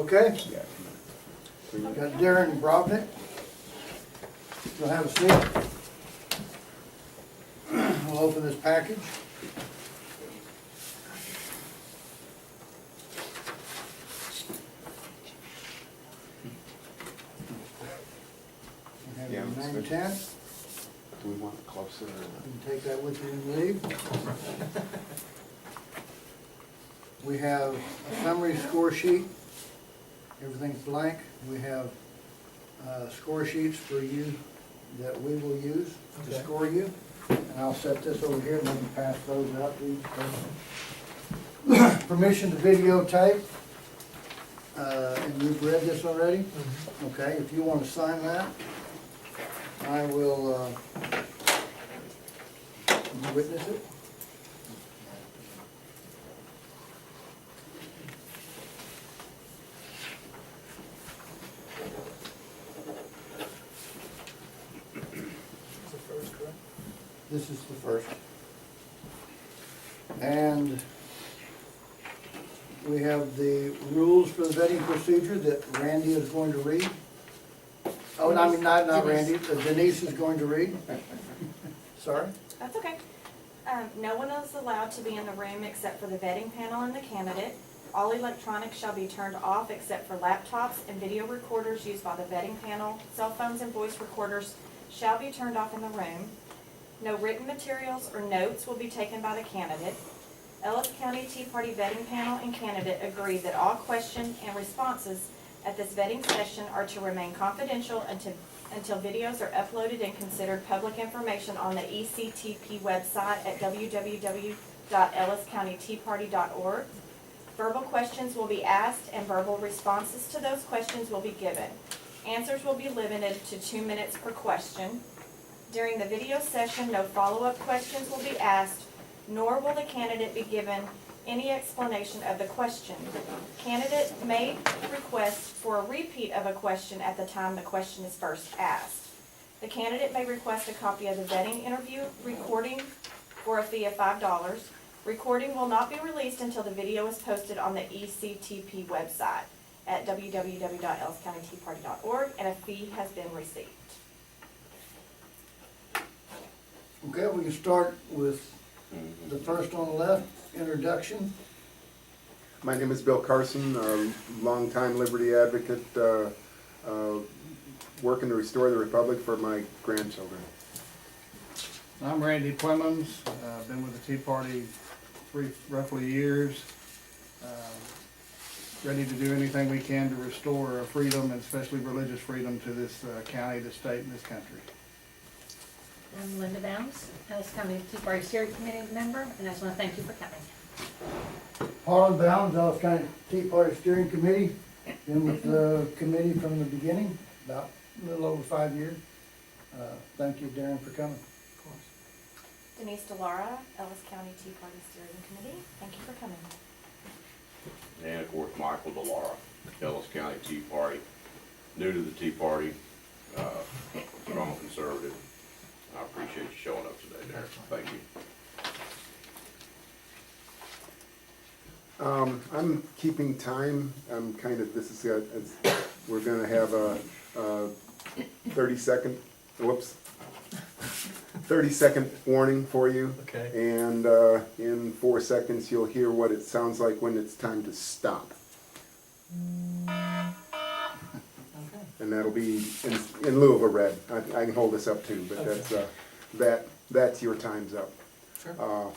Okay, Yeah. we got Darren Bravenec. You'll have a seat. We'll open this package. We have Yeah, your looks name good. tag. Do we want it closer or? You can take that with you and leave. We have a summary score sheet. Everything's blank. We have score sheets for you that we will use to Okay. score you. And I'll set this over here and then pass those out to each person. Permission to videotape. And you've read this already? Okay, if you want to sign that, I will you witness it. Is the first correct? This is the first. And we have the rules for the vetting procedure that Randy is going to read. Oh, I mean, not Randy, Denise is going to read. Sorry? That's okay. No one is allowed to be in the room except for the vetting panel and the candidate. All electronics shall be turned off except for laptops and video recorders used by the vetting panel. Cell phones and voice recorders shall be turned off in the room. No written materials or notes will be taken by the candidate. Ellis County Tea Party vetting panel and candidate agree that all questions and responses at this vetting session are to remain confidential until videos are uploaded and considered public information on the ECTP website at www.elliscountyteaparty.org. Verbal questions will be asked and verbal responses to those questions will be given. Answers will be limited to 2 minutes per question. During the video session, no follow-up questions will be asked, nor will the candidate be given any explanation of the question. Candidate may request for a repeat of a question at the time the question is first asked. The candidate may request a copy of the vetting interview recording for a fee of $5. Recording will not be released until the video is posted on the ECTP website at www.elliscountyteaparty.org and a fee has been received. Okay, we can start with the first on the left, introduction. My name is Bill Carson, a longtime Liberty advocate, working to restore the Republic for my grandchildren. I'm Randy Clemens. I've been with the Tea Party roughly years. Ready to do anything we can to restore freedom, and especially religious freedom, to this county, this state, and this country. I'm Linda Bounds, Ellis County Tea Party Steering Committee member, and I just want to thank you for coming. Harlan Bounds, Ellis County Tea Party Steering Committee. Been with the committee from the beginning, about a little over 5 years. Thank you, Darren, for coming. Of course. Denise DeLaura, Ellis County Tea Party Steering Committee. Thank you for coming. And of course, Michael DeLaura, Ellis County Tea Party, new to the Tea Party, strong conservative. I appreciate you showing up today, Darren. Thank you. I'm keeping time. I'm kind of, this is, we're gonna have a 30-second, whoops, 30-second warning for you. Okay. And in 4 seconds, you'll hear what it sounds like when it's time to stop. Okay. And that'll be in lieu of a red. I can hold this up too, but that's your time's up. Sure.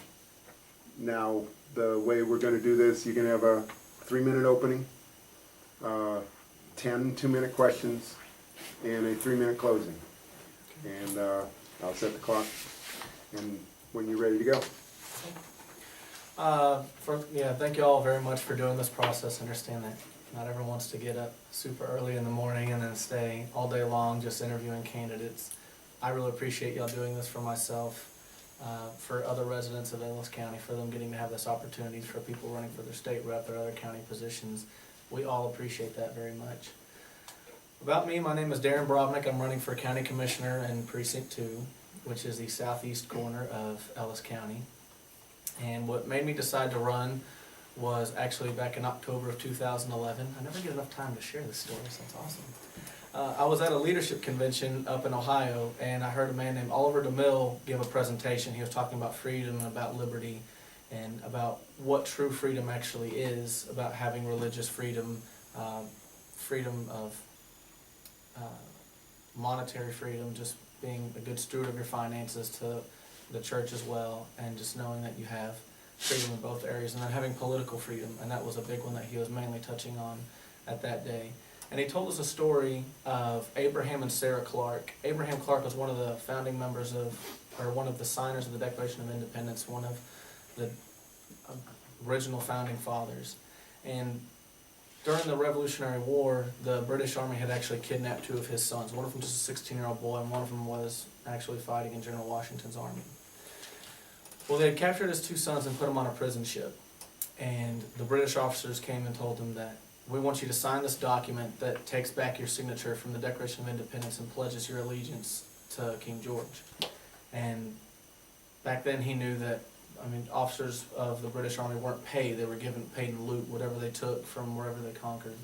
Now, the way we're gonna do this, you're gonna have a 3-minute opening, 10 2-minute questions, and a 3-minute closing. And I'll set the clock, and when you're ready to go. Thank you all very much for doing this process. I understand that not everyone wants to get up super early in the morning and then stay all day long just interviewing candidates. I really appreciate y'all doing this for myself, for other residents of Ellis County, for them getting to have this opportunity, for people running for their state rep, their other county positions. We all appreciate that very much. About me, my name is Darren Bravenec. I'm running for County Commissioner in Precinct 2, which is the southeast corner of Ellis County. And what made me decide to run was actually back in October of 2011. I never get enough time to share this story, so it's awesome. I was at a leadership convention up in Ohio, and I heard a man named Oliver DeMille give a presentation. He was talking about freedom and about liberty and about what true freedom actually is, about having religious freedom, freedom of monetary freedom, just being a good steward of your finances, to the church as well, and just knowing that you have freedom in both areas, and then having political freedom, and that was a big one that he was mainly touching on at that day. And he told us a story of Abraham and Sarah Clark. Abraham Clark was one of the founding members of, or one of the signers of the Declaration of Independence, one of the original founding fathers. And during the Revolutionary War, the British Army had actually kidnapped two of his sons. One of them just a 16-year-old boy, and one of them was actually fighting in General Washington's army. Well, they had captured his two sons and put them on a prison ship. And the British officers came and told them that, we want you to sign this document that takes back your signature from the Declaration of Independence and pledges your allegiance to King George. And back then he knew that, officers of the British Army weren't paid. They were paid in loot, whatever they took from wherever they conquered.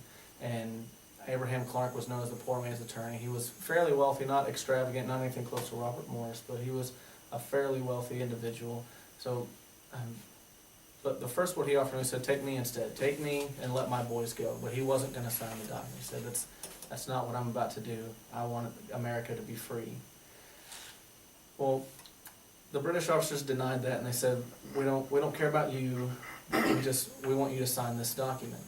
And Abraham Clark was known as the poor man's attorney. He was fairly wealthy, not extravagant, not anything close to Robert Morris, but he was a fairly wealthy individual. So, but the first word he offered me, he said, take me instead. Take me and let my boys go. But he wasn't going to sign the document. He said, that's not what I'm about to do. I want America to be free. Well, the British officers denied that, and they said, we don't care about you. We want you to sign this document.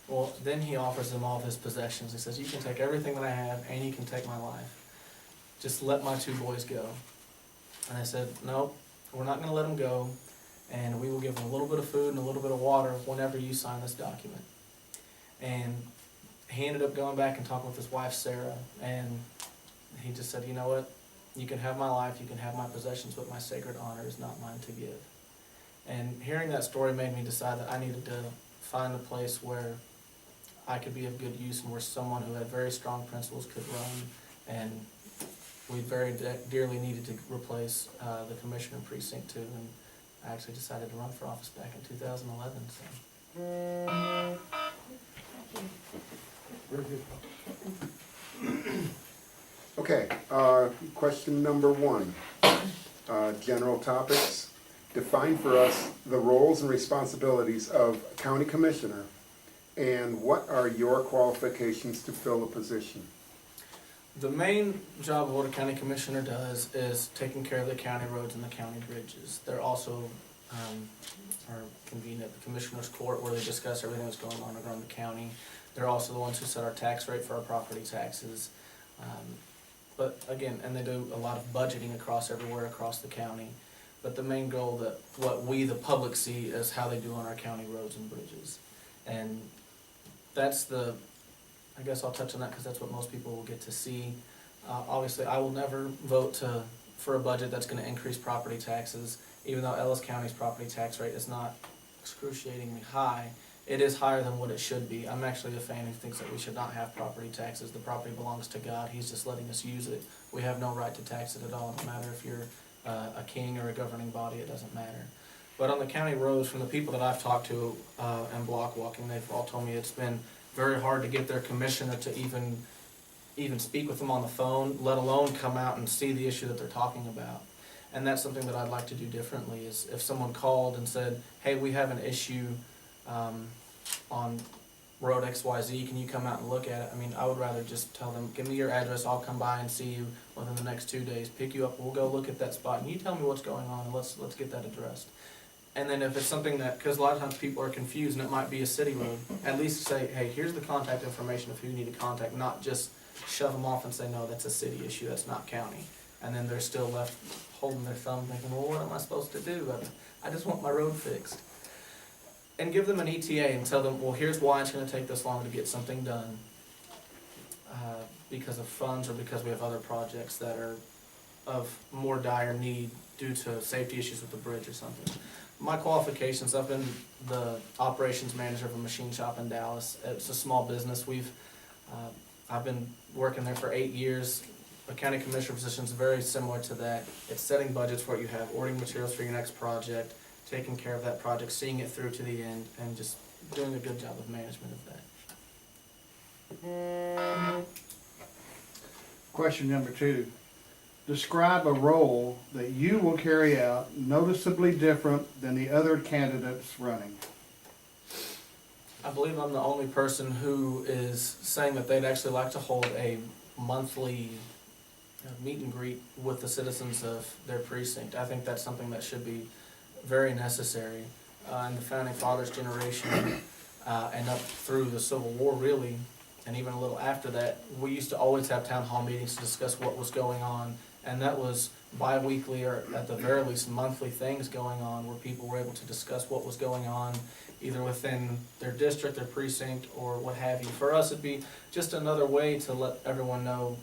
Well, then he offers them all of his possessions. He says, you can take everything that I have, and you can take my life. Just let my two boys go. And I said, no, we're not going to let them go, and we will give them a little bit of food and a little bit of water whenever you sign this document. And he ended up going back and talking with his wife, Sarah, and he just said, you know what? You can have my life, you can have my possessions, but my sacred honor is not mine to give. And hearing that story made me decide that I needed to find a place where I could be of good use and where someone who had very strong principles could run. And we very dearly needed to replace the commissioner precinct 2, and I actually decided to run for office back in 2011. So. Very good. Okay, question number 1, general topics. Define for us the roles and responsibilities of county commissioner, and what are your qualifications to fill the position? The main job of what a county commissioner does is taking care of the county roads and the county bridges. They're also are convened at the commissioner's court where they discuss everything that's going on around the county. They're also the ones who set our tax rate for our property taxes. But again, and they do a lot of budgeting everywhere across the county. But the main goal that what we, the public, see is how they do on our county roads and bridges. And that's I guess I'll touch on that because that's what most people will get to see. Obviously, I will never vote for a budget that's going to increase property taxes, even though Ellis County's property tax rate is not excruciatingly high. It is higher than what it should be. I'm actually a fan who thinks that we should not have property taxes. The property belongs to God. He's just letting us use it. We have no right to tax it at all. No matter if you're a king or a governing body, it doesn't matter. But on the county roads, from the people that I've talked to and block walking, they've all told me it's been very hard to get their commissioner to even speak with them on the phone, let alone come out and see the issue that they're talking about. And that's something that I'd like to do differently, is if someone called and said, hey, we have an issue on road XYZ, can you come out and look at it? I would rather just tell them, give me your address, I'll come by and see you within the next 2 days, pick you up, we'll go look at that spot, and you tell me what's going on, and let's get that addressed. And then if it's something that, because a lot of times people are confused and it might be a city road, at least say, hey, here's the contact information of who you need to contact, not just shove them off and say, no, that's a city issue, that's not county. And then they're still left holding their thumb thinking, well, what am I supposed to do? I just want my road fixed. And give them an ETA and tell them, well, here's why it's going to take this long to get something done. Because of funds or because we have other projects that are of more dire need due to safety issues with the bridge or something. My qualifications, I've been the operations manager of a machine shop in Dallas. It's a small business. I've been working there for 8 years. A county commissioner position is very similar to that. It's setting budgets for what you have, ordering materials for your next project, taking care of that project, seeing it through to the end, and just doing a good job of management of that. Question number 2. Describe a role that you will carry out noticeably different than the other candidates running. I believe I'm the only person who is saying that they'd actually like to hold a monthly meet and greet with the citizens of their precinct. I think that's something that should be very necessary. In the Founding Fathers generation, and up through the Civil War really, and even a little after that, we used to always have town hall meetings to discuss what was going on, and that was bi-weekly or at the very least monthly things going on where people were able to discuss what was going on either within their district, their precinct, or what have you. For us, it'd be just another way to let everyone know,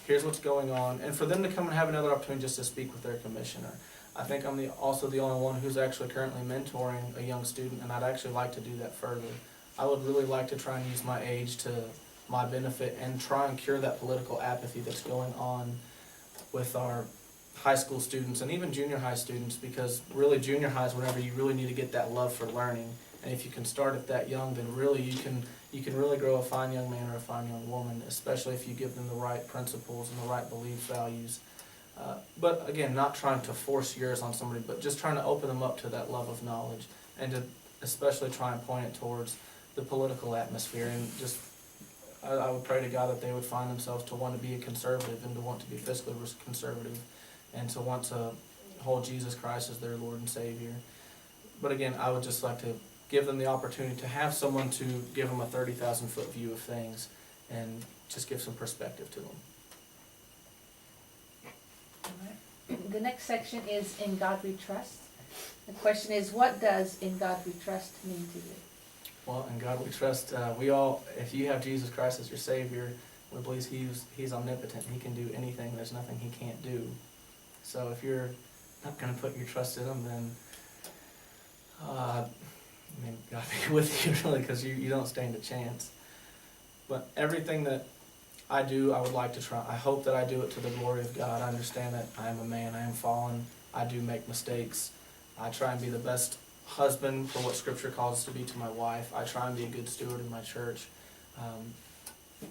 here's what's going on, and for them to come and have another opportunity just to speak with their commissioner. I think I'm also the only one who's actually currently mentoring a young student, and I'd actually like to do that further. I would really like to try and use my age to my benefit and try and cure that political apathy that's going on with our high school students and even junior high students, because really junior high is whenever you really need to get that love for learning. And if you can start it that young, then really you can really grow a fine young man or a fine young woman, especially if you give them the right principles and the right belief values. But again, not trying to force yours on somebody, but just trying to open them up to that love of knowledge, and to especially try and point it towards the political atmosphere. And just, I would pray to God that they would find themselves to want to be a conservative and to want to be fiscally conservative and to want to hold Jesus Christ as their Lord and Savior. But again, I would just like to give them the opportunity to have someone to give them a 30,000-foot view of things and just give some perspective to them. The next section is In God We Trust. The question is, what does In God We Trust mean to you? Well, in God we trust. We all, if you have Jesus Christ as your Savior, we believe He's omnipotent. He can do anything. There's nothing He can't do. So if you're not going to put your trust in Him, then I mean, God be with you, really, because you don't stand a chance. But everything that I do, I would like to try. I hope that I do it to the glory of God. I understand that I am a man. I am fallen. I do make mistakes. I try and be the best husband for what Scripture calls us to be to my wife. I try and be a good steward in my church.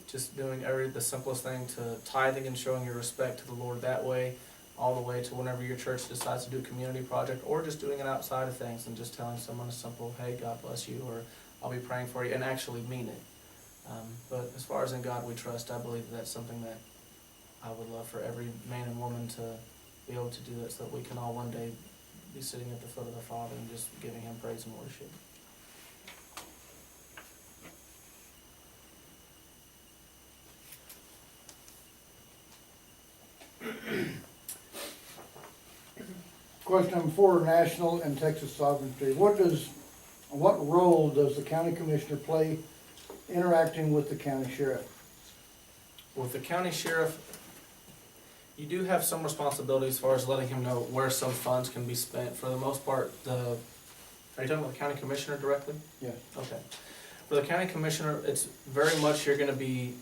Just doing the simplest thing, to tithing and showing your respect to the Lord that way, all the way to whenever your church decides to do a community project, or just doing it outside of things and just telling someone a simple, hey, God bless you, or I'll be praying for you, and actually mean it. But as far as In God We Trust, I believe that's something that I would love for every man and woman to be able to do that, so that we can all one day be sitting at the foot of the Father and just giving Him praise and worship. Question number 4, national and Texas sovereignty. What role does the county commissioner play interacting with the county sheriff? With the county sheriff, you do have some responsibility as far as letting him know where some funds can be spent. For the most part, are you talking about the county commissioner directly? Yeah. Okay. For the county commissioner, it's very much you're going to be,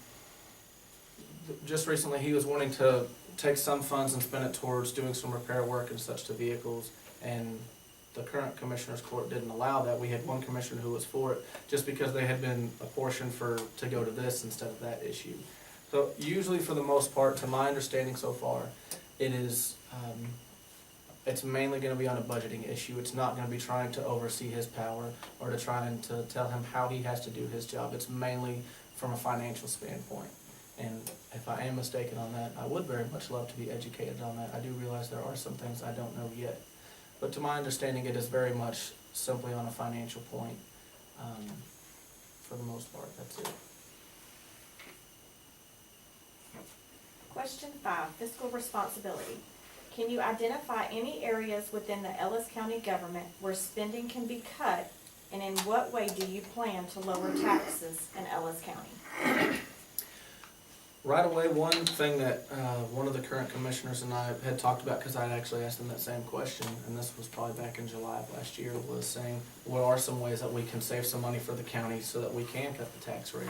just recently he was wanting to take some funds and spend it towards doing some repair work and such to vehicles, and the current commissioner's court didn't allow that. We had one commissioner who was for it, just because they had been apportioned to go to this instead of that issue. So usually, for the most part, to my understanding so far, it is, it's mainly going to be on a budgeting issue. It's not going to be trying to oversee his power or to try and to tell him how he has to do his job. It's mainly from a financial standpoint. And if I am mistaken on that, I would very much love to be educated on that. I do realize there are some things I don't know yet. But to my understanding, it is very much simply on a financial point. For the most part, that's it. Question 5, fiscal responsibility. Can you identify any areas within the Ellis County government where spending can be cut, and in what way do you plan to lower taxes in Ellis County? Right away, one thing that one of the current commissioners and I had talked about, because I had actually asked them that same question, and this was probably back in July of last year, was saying, what are some ways that we can save some money for the county so that we can cut the tax rate?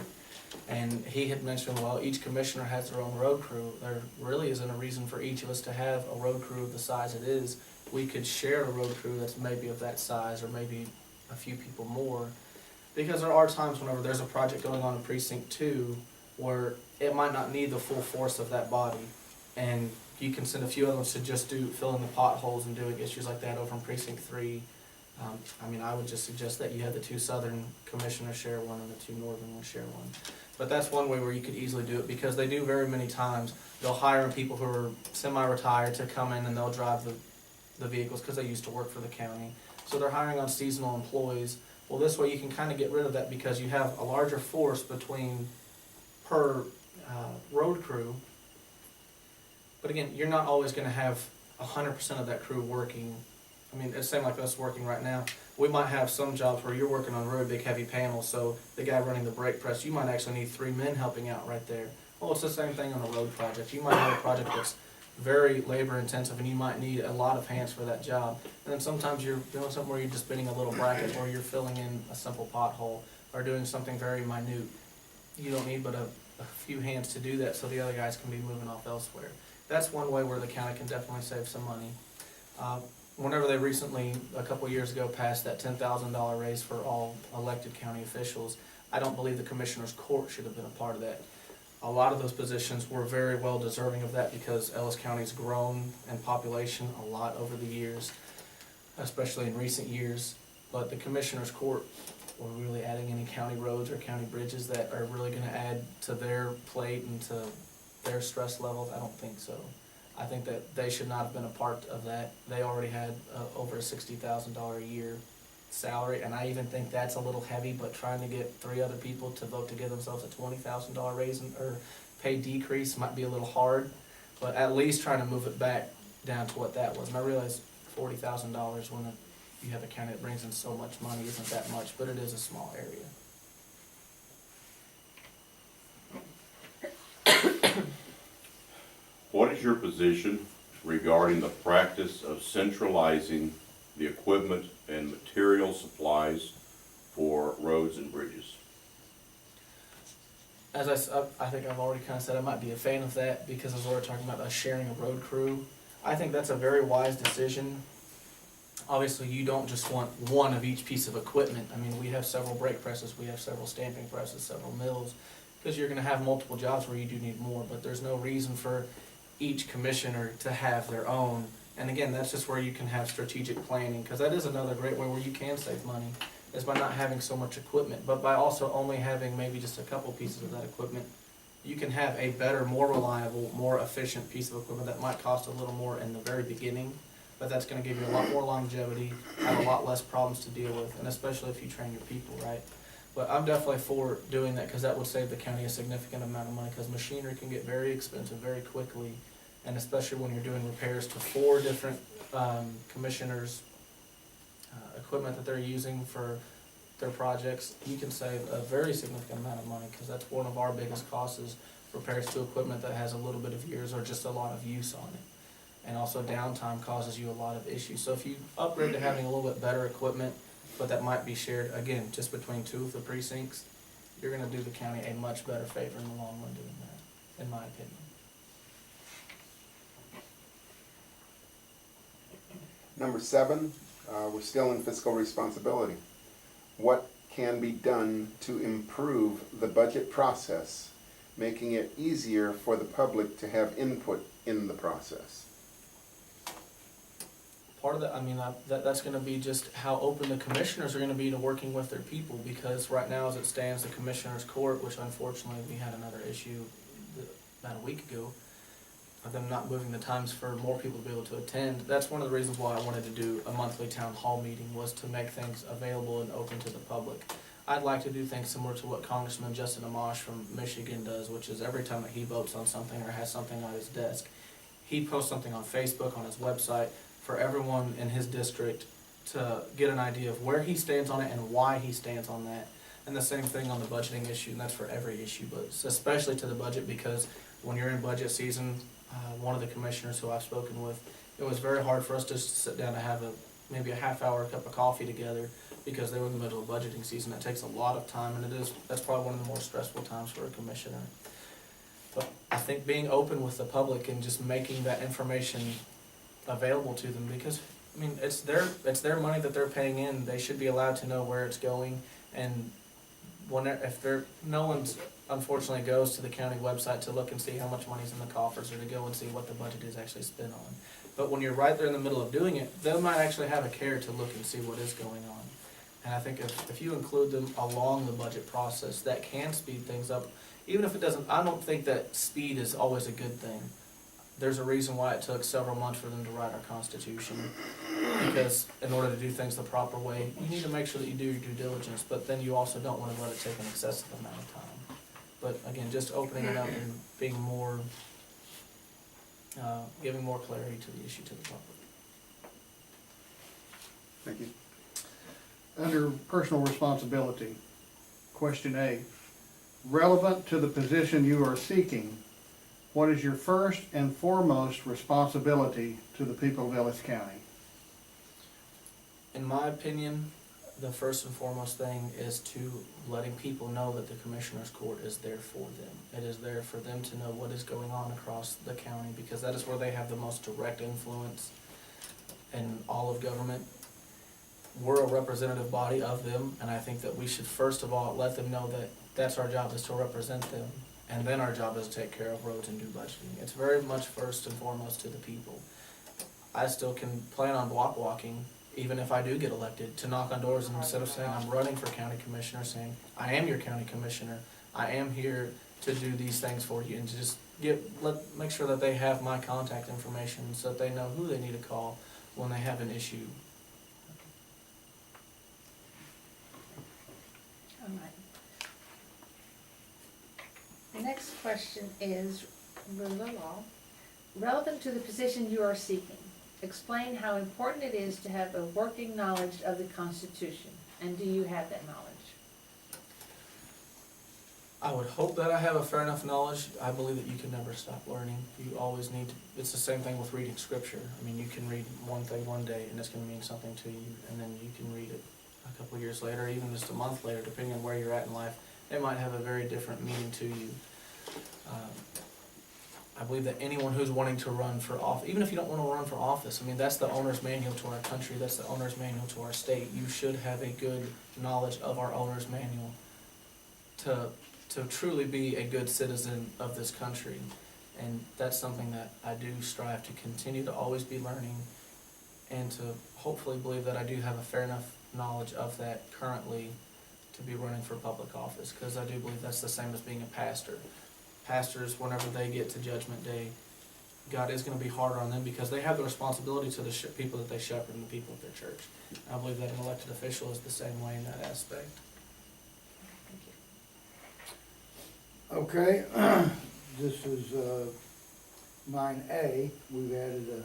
And he had mentioned, well, each commissioner has their own road crew. There really isn't a reason for each of us to have a road crew of the size it is we could share a road crew that's maybe of that size, or maybe a few people more. Because there are times whenever there's a project going on in precinct 2 where it might not need the full force of that body. And you can send a few other ones to just do, fill in the potholes and doing issues like that over in precinct 3. I mean, I would just suggest that you have the 2 southern commissioners share one and the 2 northern ones share one. But that's one way where you could easily do it, because they do very many times. They'll hire people who are semi-retired to come in and they'll drive the vehicles because they used to work for the county. So they're hiring on seasonal employees. Well, this way you can kind of get rid of that, because you have a larger force per road crew. But again, you're not always going to have 100% of that crew working. I mean, it's the same like us working right now. We might have some jobs where you're working on really big heavy panels, so the guy running the brake press, you might actually need 3 men helping out right there. Well, it's the same thing on a road project. You might have a project that's very labor intensive and you might need a lot of hands for that job. And then sometimes you're doing something where you're just bending a little bracket, or you're filling in a simple pothole, or doing something very minute. You don't need but a few hands to do that, so the other guys can be moving off elsewhere. That's one way where the county can definitely save some money. Whenever they recently, a couple years ago, passed that $10,000 raise for all elected county officials, I don't believe the commissioner's court should have been a part of that. A lot of those positions were very well deserving of that, because Ellis County's grown in population a lot over the years, especially in recent years. But the commissioner's court, were really adding any county roads or county bridges that are really gonna add to their plate and to their stress levels? I don't think so. I think that they should not have been a part of that. They already had over a $60,000 a year salary, and I even think that's a little heavy, but trying to get 3 other people to vote to give themselves a $20,000 raise or pay decrease might be a little hard, but at least trying to move it back down to what that was. And I realize $40,000 when you have a county that brings in so much money isn't that much, but it is a small area. What is your position regarding the practice of centralizing the equipment and material supplies for roads and bridges? As I think I've already kind of said, I might be a fan of that, because as we're talking about us sharing a road crew, I think that's a very wise decision. Obviously, you don't just want one of each piece of equipment. I mean, we have several brake presses, we have several stamping presses, several mills, because you're going to have multiple jobs where you do need more, but there's no reason for each commissioner to have their own. And again, that's just where you can have strategic planning, because that is another great way where you can save money, is by not having so much equipment, but by also only having maybe just a couple pieces of that equipment. You can have a better, more reliable, more efficient piece of equipment that might cost a little more in the very beginning, but that's going to give you a lot more longevity, have a lot less problems to deal with, and especially if you train your people right. But I'm definitely for doing that, because that would save the county a significant amount of money, because machinery can get very expensive very quickly, and especially when you're doing repairs to 4 different commissioners' equipment that they're using for their projects, you can save a very significant amount of money, because that's one of our biggest costs, is repairs to equipment that has a little bit of years or just a lot of use on it. And also downtime causes you a lot of issues. So if you upgrade to having a little bit better equipment, but that might be shared, again, just between 2 of the precincts, you're gonna do the county a much better favor in the long run doing that, in my opinion. Number 7, we're still in fiscal responsibility. What can be done to improve the budget process, making it easier for the public to have input in the process? Part of that, I mean, that's gonna be just how open the commissioners are gonna be to working with their people, because right now, as it stands, the commissioner's court, which unfortunately we had another issue about a week ago, of them not moving the times for more people to be able to attend. That's one of the reasons why I wanted to do a monthly town hall meeting, was to make things available and open to the public. I'd like to do things similar to what Congressman Justin Amash from Michigan does, which is every time that he votes on something or has something on his desk, he posts something on Facebook, on his website, for everyone in his district to get an idea of where he stands on it and why he stands on that. And the same thing on the budgeting issue, and that's for every issue, but especially to the budget, because when you're in budget season, one of the commissioners who I've spoken with, it was very hard for us just to sit down to have maybe a half-hour cup of coffee together, because they were in the middle of budgeting season. That takes a lot of time, and that's probably one of the more stressful times for a commissioner. But I think being open with the public and just making that information available to them, because I mean, it's their money that they're paying in, they should be allowed to know where it's going, and no one's unfortunately goes to the county website to look and see how much money's in the coffers, or to go and see what the budget is actually spent on. But when you're right there in the middle of doing it, they might actually have a care to look and see what is going on. And I think if you include them along the budget process, that can speed things up. Even if it doesn't, I don't think that speed is always a good thing. There's a reason why it took several months for them to write our Constitution. Because in order to do things the proper way, you need to make sure that you do your due diligence, but then you also don't want to let it take an excessive amount of time. But again, just opening it up and being more, giving more clarity to the issue to the public. Thank you. Under personal responsibility, question A, relevant to the position you are seeking, what is your first and foremost responsibility to the people of Ellis County? In my opinion, the first and foremost thing is to letting people know that the Commissioners Court is there for them. It is there for them to know what is going on across the county, because that is where they have the most direct influence in all of government. We're a representative body of them, and I think that we should first of all let them know that that's our job, is to represent them, and then our job is to take care of roads and do budgeting. It's very much first and foremost to the people. I still can plan on block walking, even if I do get elected, to knock on doors, and instead of saying I'm running for county commissioner, saying I am your county commissioner, I am here to do these things for you, and just make sure that they have my contact information so that they know who they need to call when they have an issue. All right. The next question is relevant to the position you are seeking. Explain how important it is to have a working knowledge of the Constitution, and do you have that knowledge? I would hope that I have a fair enough knowledge. I believe that you can never stop learning. You always need to, it's the same thing with reading scripture. I mean, you can read one thing one day and it's going to mean something to you, and then you can read it a couple of years later, even just a month later, depending on where you're at in life. It might have a very different meaning to you. I believe that anyone who's wanting to run for office, even if you don't want to run for office, I mean, that's the owner's manual to our country, that's the owner's manual to our state. You should have a good knowledge of our owner's manual to truly be a good citizen of this country. And that's something that I do strive to continue to always be learning, and to hopefully believe that I do have a fair enough knowledge of that currently to be running for public office, because I do believe that's the same as being a pastor. Pastors, whenever they get to Judgment Day, God is going to be harder on them, because they have the responsibility to the people that they shepherd and the people of their church. I believe that an elected official is the same way in that aspect. Thank you. Okay, this is 9A. We've added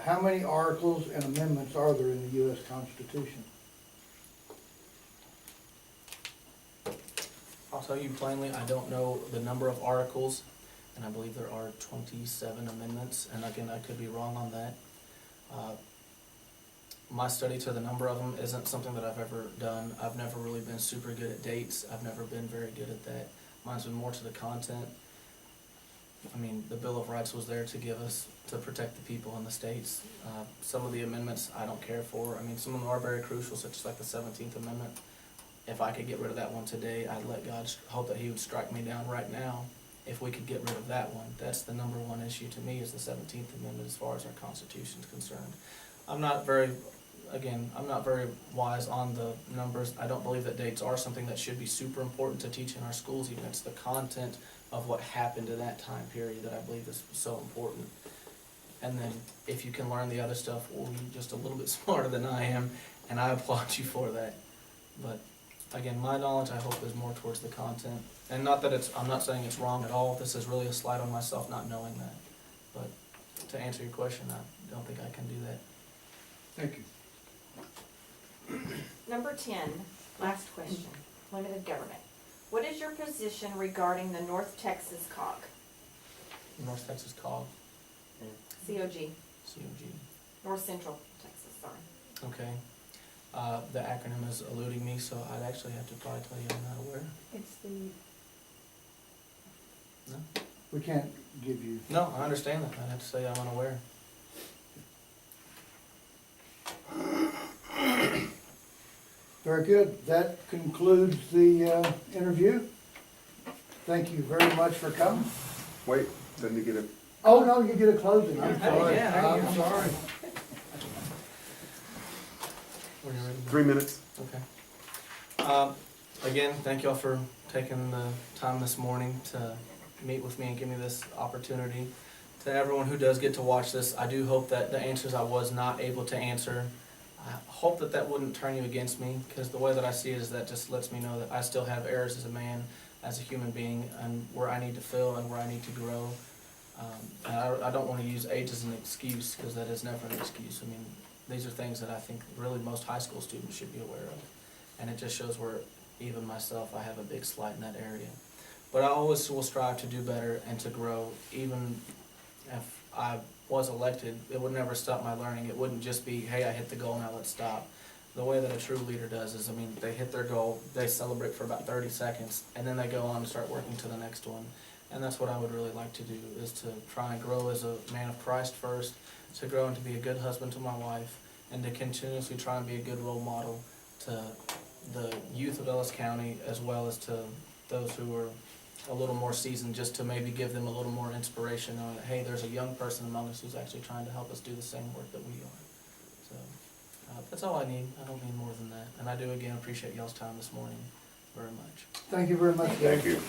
how many articles and amendments are there in the U.S. Constitution? I'll tell you plainly, I don't know the number of articles, and I believe there are 27 amendments, and again, I could be wrong on that. My study to the number of them isn't something that I've ever done. I've never really been super good at dates. I've never been very good at that. Mine's been more to the content. I mean, the Bill of Rights was there to protect the people in the states. Some of the amendments I don't care for. I mean, some of them are very crucial, such as like the 17th Amendment. If I could get rid of that one today, I'd let God hope that He would strike me down right now. If we could get rid of that one, that's the number one issue to me, is the 17th Amendment as far as our Constitution is concerned. I'm not very wise on the numbers. I don't believe that dates are something that should be super important to teach in our schools. Even it's the content of what happened in that time period that I believe is so important. And then if you can learn the other stuff, well, you're just a little bit smarter than I am, and I applaud you for that. But again, my knowledge, I hope, is more towards the content. And not that I'm not saying it's wrong at all. This is really a slight on myself not knowing that. But to answer your question, I don't think I can do that. Thank you. Number 10, last question, limited government. What is your position regarding the North Texas COG? North Texas COG, COG, COG. North Central Texas, sorry. Okay. The acronym is eluding me, so I'd actually have to probably tell you I'm not aware. It's the, No? We can't give you. No, I understand that. I'd have to say I'm unaware. Very good. That concludes the interview. Thank you very much for coming. Wait, then you get a, Oh, no, you get a closing. I'm Hey, sorry. yeah, there you I'm go. sorry. When you're ready. 3 minutes. Okay. Again, thank y'all for taking the time this morning to meet with me and give me this opportunity. To everyone who does get to watch this, I do hope that the answers I was not able to answer, I hope that that wouldn't turn you against me, because the way that I see it is that just lets me know that I still have errors as a man, as a human being, and where I need to fill and where I need to grow. And I don't want to use age as an excuse, because that is never an excuse. I mean, these are things that I think really most high school students should be aware of. And it just shows where even myself, I have a big slight in that area. But I always will strive to do better and to grow. Even if I was elected, it would never stop my learning. It wouldn't just be, hey, I hit the goal, now let's stop. The way that a true leader does is, I mean, they hit their goal, they celebrate for about 30 seconds, and then they go on and start working to the next one. And that's what I would really like to do, is to try and grow as a man of Christ first, to grow and to be a good husband to my wife, and to continuously try and be a good role model to the youth of Ellis County, as well as to those who are a little more seasoned, just to maybe give them a little more inspiration on, hey, there's a young person among us who's actually trying to help us do the same work that we are. So that's all I need. I don't need more than that. And I do again appreciate y'all's time this morning very much. Thank you very much, Dave. Thank you.